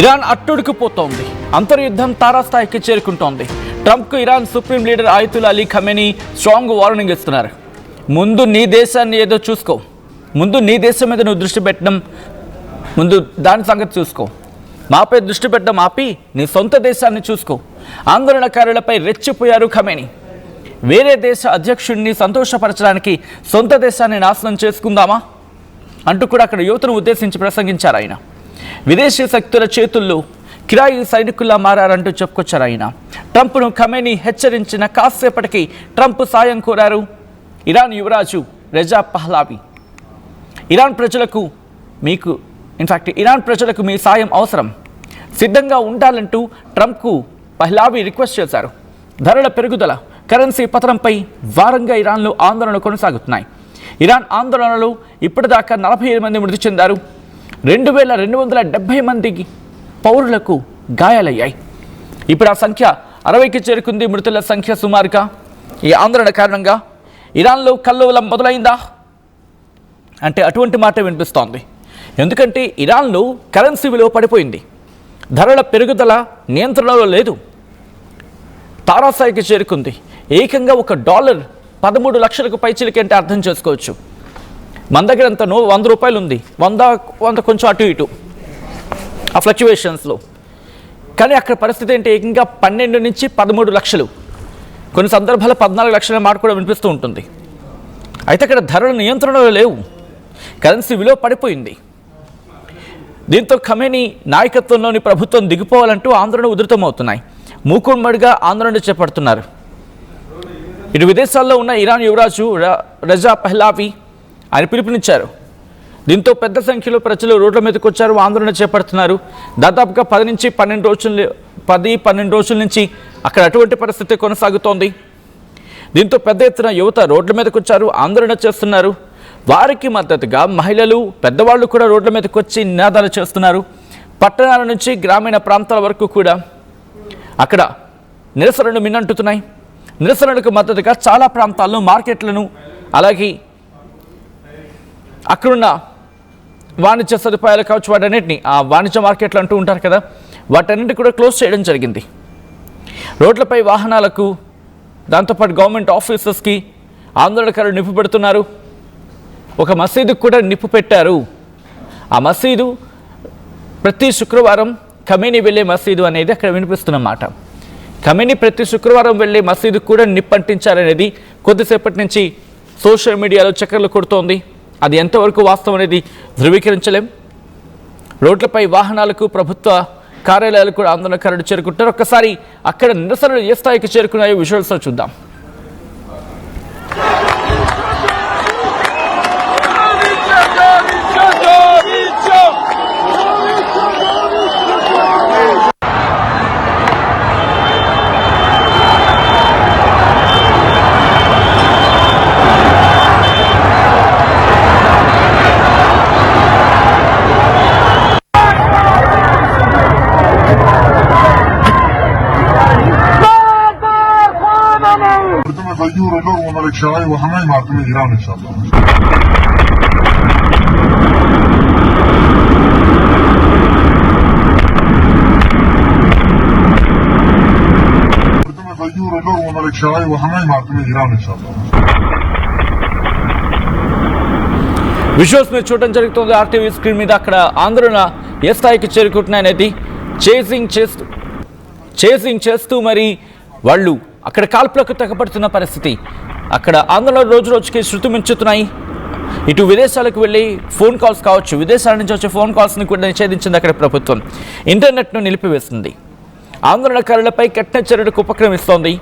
Iran అట్టుడుకుపోతోంది. అంతర్యుద్ధం తారాస్థాయికి చేరుకుంటోంది. ట్రంప్కు Iran supreme leader Ayatollah Ali Khamenei strong warning ఇస్తున్నారు. ముందు నీ దేశాన్ని ఏదో చూసుకో, ముందు నీ దేశం మీద నువ్వు దృష్టి పెట్టడం, ముందు దాని సంగతి చూసుకో. మాపై దృష్టి పెట్టడం ఆపి నీ సొంత దేశాన్ని చూసుకో. ఆందోళనకారులపై రెచ్చిపోయారు ఖమేనీ. వేరే దేశ అధ్యక్షుడిని సంతోషపరచడానికి సొంత దేశాన్ని నాశనం చేసుకుందామా అంటూ కూడా అక్కడ యువతను ఉద్దేశించి ప్రసంగించారు ఆయన. విదేశీ శక్తుల చేతుల్లో కిరాయి సైనికుల్లా మారారంటూ చెప్పుకొచ్చారు ఆయన. ట్రంప్ను ఖమేనీ హెచ్చరించిన కాసేపటికి ట్రంప్ సాయం కోరారు ఇరాన్ యువరాజు రెజా పహ్లావి. ఇరాన్ ప్రజలకు మీ సాయం అవసరం, సిద్ధంగా ఉండాలంటూ ట్రంప్కు పహ్లావి రిక్వెస్ట్ చేశారు. ధరల పెరుగుదల, కరెన్సీ పతనంపై వారంగా ఇరాన్లో ఆందోళనలు కొనసాగుతున్నాయి. ఇరాన్ ఆందోళనలో ఇప్పటిదాకా 47 మంది మృతి చెందారు. 2270 మంది పౌరులకు గాయాలయ్యాయి. ఇప్పుడు ఆ సంఖ్య 60కి చేరుకుంది. మృతుల సంఖ్య సుమారుగా ఈ ఆందోళన కారణంగా ఇరాన్లో కల్లోలం మొదలైందా అంటే అటువంటి మాట వినిపిస్తోంది. ఎందుకంటే ఇరాన్లో కరెన్సీ విలువ పడిపోయింది. ధరల పెరుగుదల నియంత్రణలో లేదు, తారాస్థాయికి చేరుకుంది. ఏకంగా $1 13 లక్షలకు పైచిలికి అంటే అర్థం చేసుకోవచ్చు. మన దగ్గర ఎంత 100 రూపాయలు ఉంది, 100 కొంచెం అటు ఇటు ఆ ఫ్లక్చువేషన్స్లో. కానీ అక్కడ పరిస్థితి ఏంటి, ఏకంగా 12 నుంచి 13 లక్షలు, కొన్ని సందర్భాల్లో 14 లక్షల మాట కూడా వినిపిస్తూ ఉంటుంది. అయితే అక్కడ ధరల నియంత్రణలో లేవు, కరెన్సీ విలువ పడిపోయింది. దీంతో ఖమేనీ నాయకత్వంలోని ప్రభుత్వం దిగిపోవాలంటూ ఆందోళన ఉధృతమవుతున్నాయి. మూకుమ్మడిగా ఆందోళన చేపడుతున్నారు. ఇటు విదేశాల్లో ఉన్న ఇరాన్ యువరాజు రెజా పహ్లావి ఆయన పిలుపునిచ్చారు. దీంతో పెద్ద సంఖ్యలో ప్రజలు రోడ్ల మీదకి వచ్చారు, ఆందోళన చేపడుతున్నారు. దాదాపుగా 10-12 రోజుల నుంచి అక్కడ అటువంటి పరిస్థితి కొనసాగుతోంది. దీంతో పెద్ద ఎత్తున యువత రోడ్ల మీదకి వచ్చారు, ఆందోళన చేస్తున్నారు. వారికి మద్దతుగా మహిళలు, పెద్దవాళ్ళు కూడా రోడ్ల మీదకి వచ్చి నినాదాలు చేస్తున్నారు. పట్టణాల నుంచి గ్రామీణ ప్రాంతాల వరకు కూడా అక్కడ నిరసనలు మిన్నంటుతున్నాయి. నిరసనలకు మద్దతుగా చాలా ప్రాంతాల్లో మార్కెట్లను, అలాగే అక్కడున్న వాణిజ్య సదుపాయాలు కావచ్చు, వాటన్నిటిని ఆ వాణిజ్య మార్కెట్లు అంటూ ఉంటారు కదా, వాటన్నిటిని కూడా క్లోజ్ చేయడం జరిగింది. రోడ్లపై వాహనాలకు, దాంతోపాటు గవర్నమెంట్ ఆఫీసెస్కి ఆందోళనకారులు నిప్పు పెడుతున్నారు. ఒక మసీదుకు కూడా నిప్పు పెట్టారు. ఆ మసీదు ప్రతి శుక్రవారం ఖమేనీ వెళ్ళే మసీదు అనేది అక్కడ వినిపిస్తున్నమాట. ఖమేనీ ప్రతి శుక్రవారం వెళ్ళే మసీదుకు కూడా నిప్పంటించారనేది కొద్దిసేపటి నుంచి సోషల్ మీడియాలో చక్కర్లు కొడుతోంది. అది ఎంతవరకు వాస్తవం అనేది ధృవీకరించలేం. రోడ్లపై వాహనాలకు, ప్రభుత్వ కార్యాలయాలు కూడా ఆందోళనకారులు చేరుకుంటారు. ఒక్కసారి అక్కడ నిరసనలు ఏ స్థాయికి చేరుకున్నాయో విజువల్స్లో చూద్దాం. وملك شاي وهمين معكم إيران إن شاء الله. غيور له وملك شاي وهمين معكم إيران إن شاء الله. విజువల్స్ మీద చూడడం జరుగుతుంది. ఆర్టీవీ స్క్రీన్ మీద అక్కడ ఆందోళన ఏ స్థాయికి చేరుకుంటున్నాయనేది చేసింగ్ చేస్తూ మరి వాళ్ళు అక్కడ కాల్పులకు తెగపడుతున్న పరిస్థితి. అక్కడ ఆందోళన రోజు రోజుకి శృతి మించుతున్నాయి. ఇటు విదేశాలకు వెళ్ళి ఫోన్ కాల్స్ కావచ్చు, విదేశాల నుంచి వచ్చే ఫోన్ కాల్స్ని కూడా నిషేధించింది అక్కడ ప్రభుత్వం. ఇంటర్నెట్ను నిలిపివేస్తుంది. ఆందోళనకారులపై కఠిన చర్యలకు ఉపక్రమిస్తోంది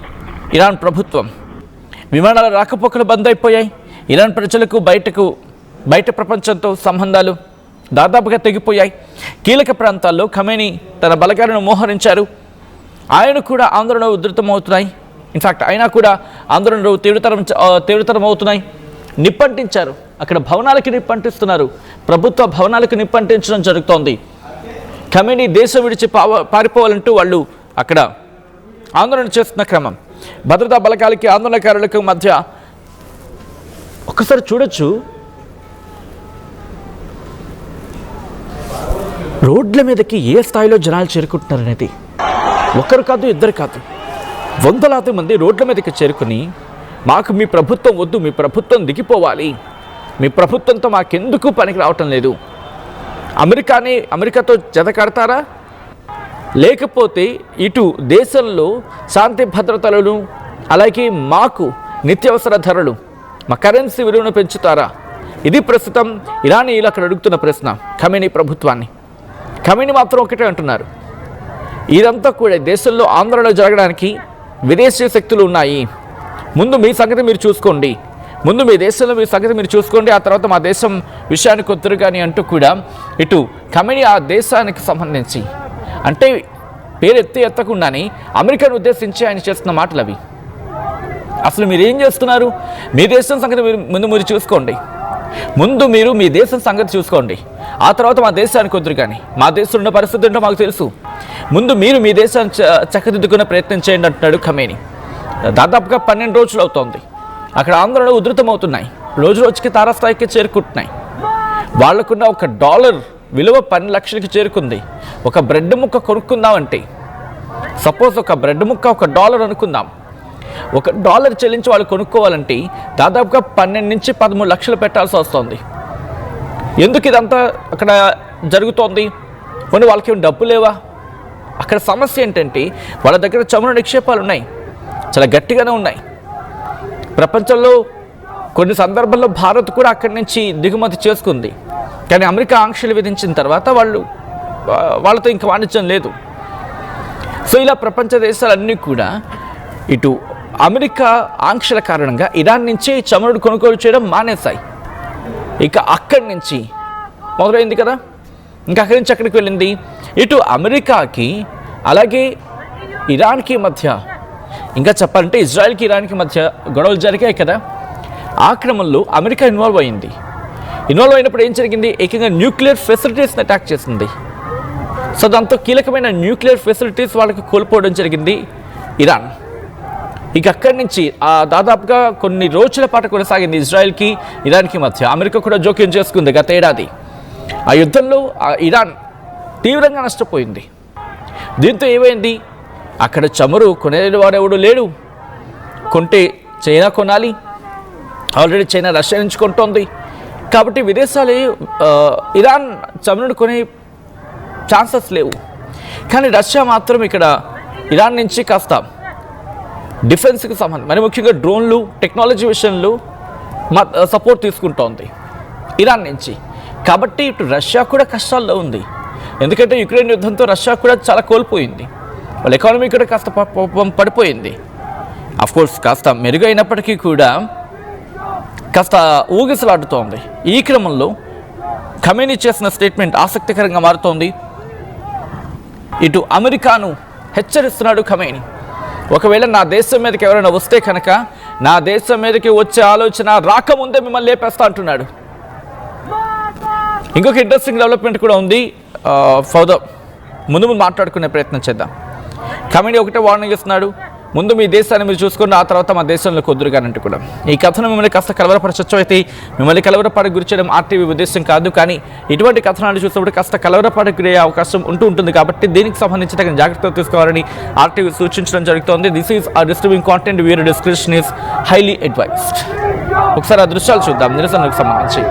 ఇరాన్ ప్రభుత్వం. విమానాల రాకపోకలు బంద్ అయిపోయాయి. ఇరాన్ ప్రజలకు బయట ప్రపంచంతో సంబంధాలు దాదాపుగా తెగిపోయాయి. కీలక ప్రాంతాల్లో ఖమేనీ తన బలగాలను మోహరించారు. ఆయన కూడా ఆందోళన ఉధృతమవుతున్నాయి. ఇన్ఫాక్ట్ అయినా కూడా ఆందోళనలు తీవ్రతరం అవుతున్నాయి. నిప్పంటించారు, అక్కడ భవనాలకి నిప్పంటిస్తున్నారు. ప్రభుత్వ భవనాలకు నిప్పంటించడం జరుగుతోంది. ఖమేనీ దేశం విడిచి పారిపోవాలంటూ వాళ్ళు అక్కడ ఆందోళన చేస్తున్న క్రమం. భద్రతా బలగాలకి, ఆందోళనకారులకు మధ్య ఒక్కసారి చూడొచ్చు. రోడ్ల మీదకి ఏ స్థాయిలో జనాలు చేరుకుంటున్నారనేది ఒకరు కాదు, ఇద్దరు కాదు, వందలాది మంది రోడ్ల మీదకి చేరుకుని మాకు మీ ప్రభుత్వం వద్దు, మీ ప్రభుత్వం దిగిపోవాలి, మీ ప్రభుత్వంతో మాకెందుకు పనికి రావటం లేదు, అమెరికాతో జత కడతారా, లేకపోతే ఇటు దేశంలో శాంతి భద్రతలను అలాగే మాకు నిత్యావసర ధరలు, మా కరెన్సీ విలువను పెంచుతారా? ఇది ప్రస్తుతం ఇరానీయులు అక్కడ అడుగుతున్న ప్రశ్న ఖమేనీ ప్రభుత్వాన్ని. ఖమేనీ మాత్రం ఒకటే అంటున్నారు, ఇదంతా కూడా దేశంలో ఆందోళన జరగడానికి విదేశీ శక్తులు ఉన్నాయి, ముందు మీ సంగతి మీరు చూసుకోండి, ముందు మీ దేశంలో మీ సంగతి మీరు చూసుకోండి, ఆ తర్వాత మా దేశం విషయానికి వద్దురు కానీ అంటూ కూడా ఇటు ఖమేనీ ఆ దేశానికి సంబంధించి అంటే పేరు ఎత్తకుండానే అమెరికాను ఉద్దేశించి ఆయన చేస్తున్న మాటలు అవి. అసలు మీరు ఏం చేస్తున్నారు? మీ దేశం సంగతి మీరు చూసుకోండి, ముందు మీరు మీ దేశం సంగతి చూసుకోండి, ఆ తర్వాత మా దేశానికి వద్దురు కానీ, మా దేశంలో ఉన్న పరిస్థితి ఏంటో మాకు తెలుసు, ముందు మీరు మీ దేశాన్ని చక్కదిద్దుకునే ప్రయత్నం చేయండి అంటున్నాడు ఖమేనీ. దాదాపుగా 12 రోజులు అవుతోంది, అక్కడ ఆందోళనలు ఉధృతమవుతున్నాయి, రోజు రోజుకి తారాస్థాయికి చేరుకుంటున్నాయి. వాళ్లకున్న $1 విలువ 10 లక్షలకి చేరుకుంది. ఒక బ్రెడ్ ముక్క కొనుక్కుందామంటే, సపోజ్ ఒక బ్రెడ్ ముక్క $1 అనుకుందాం, $1 చెల్లించి వాళ్ళు కొనుక్కోవాలంటే దాదాపుగా 12 నుంచి 13 లక్షలు పెట్టాల్సి వస్తుంది. ఎందుకు ఇదంతా అక్కడ జరుగుతోంది? కొన్ని వాళ్ళకి ఏమి డబ్బు లేవా? అక్కడ సమస్య ఏంటంటే వాళ్ళ దగ్గర చమురు నిక్షేపాలు ఉన్నాయి, చాలా గట్టిగానే ఉన్నాయి. ప్రపంచంలో కొన్ని సందర్భాల్లో భారత్ కూడా అక్కడి నుంచి దిగుమతి చేసుకుంది, కానీ అమెరికా ఆంక్షలు విధించిన తర్వాత వాళ్ళతో ఇంకా వాణిజ్యం లేదు. సో ఇలా ప్రపంచ దేశాలన్నీ కూడా ఇటు అమెరికా ఆంక్షల కారణంగా ఇరాన్ నుంచి చమురుడు కొనుగోలు చేయడం మానేశాయి. ఇక అక్కడి నుంచి మొదలైంది కదా, ఇంకా అక్కడి నుంచి అక్కడికి వెళ్ళింది. ఇటు అమెరికాకి అలాగే ఇరాన్కి మధ్య, ఇంకా చెప్పాలంటే ఇజ్రాయెల్కి ఇరాన్కి మధ్య గొడవలు జరిగాయి కదా. ఆ క్రమంలో అమెరికా ఇన్వాల్వ్ అయినప్పుడు ఏం జరిగింది? ఏకంగా న్యూక్లియర్ ఫెసిలిటీస్ని అటాక్ చేసింది. సో దాంతో కీలకమైన న్యూక్లియర్ ఫెసిలిటీస్ వాళ్ళకి కోల్పోవడం జరిగింది ఇరాన్. ఇక అక్కడి నుంచి దాదాపుగా కొన్ని రోజుల పాటు కొనసాగింది ఇజ్రాయెల్కి ఇరాన్కి మధ్య. అమెరికా కూడా జోక్యం చేసుకుంది గత ఏడాది. ఆ యుద్ధంలో ఇరాన్ తీవ్రంగా నష్టపోయింది. దీంతో ఏమైంది? అక్కడ చమురు కొనేవాడెవడు లేడు, కొంటే చైనా కొనాలి, ఆల్రెడీ చైనా రష్యా నుంచి కొంటోంది. కాబట్టి విదేశాలు ఇరాన్ చమురును కొనే ఛాన్సెస్ లేవు. కానీ రష్యా మాత్రం ఇక్కడ ఇరాన్ నుంచి కాస్త డిఫెన్స్కి సంబంధం, మరి ముఖ్యంగా డ్రోన్లు టెక్నాలజీ విషయంలో సపోర్ట్ తీసుకుంటోంది ఇరాన్ నుంచి. కాబట్టి ఇటు రష్యా కూడా కష్టాల్లో ఉంది, ఎందుకంటే యుక్రెయిన్ యుద్ధంతో రష్యా కూడా చాలా కోల్పోయింది, వాళ్ళ ఎకానమీ కూడా కాస్త పడిపోయింది. అఫ్కోర్స్ కాస్త మెరుగైనప్పటికీ కూడా కాస్త ఊగిసలాడుతోంది. ఈ క్రమంలో ఖమేనీ చేసిన స్టేట్మెంట్ ఆసక్తికరంగా మారుతోంది. ఇటు అమెరికాను హెచ్చరిస్తున్నాడు ఖమేనీ, ఒకవేళ నా దేశం మీదకి ఎవరైనా వస్తే కనుక నా దేశం మీదకి వచ్చే ఆలోచన రాకముందే మిమ్మల్ని లేపేస్తా అంటున్నాడు. ఇంకొక ఇంట్రెస్టింగ్ డెవలప్మెంట్ కూడా ఉంది, ఫర్దర్ ముందు మాట్లాడుకునే ప్రయత్నం చేద్దాం. ఖమేనీ ఒకటే వార్నింగ్ ఇస్తున్నాడు, ముందు మీ దేశాన్ని మీరు చూసుకుని ఆ తర్వాత మా దేశంలో కుదురుగానంటూ కూడా. ఈ కథను మిమ్మల్ని కాస్త కలవరపరచచ్చు, అయితే మిమ్మల్ని కలవరపాటుకు గురి చేయడం ఆర్టీవీ ఉద్దేశం కాదు, కానీ ఇటువంటి కథనాలు చూసినప్పుడు కాస్త కలవరపాటుకు గురయ్యే అవకాశం ఉంటుంది. కాబట్టి దీనికి సంబంధించి తగిన జాగ్రత్తలు తీసుకోవాలని ఆర్టీవీ సూచించడం జరుగుతోంది. This is a disturbing content, viewer description is highly advised. ఒకసారి ఆ దృశ్యాలు చూద్దాం నిరసనకు సంబంధించి.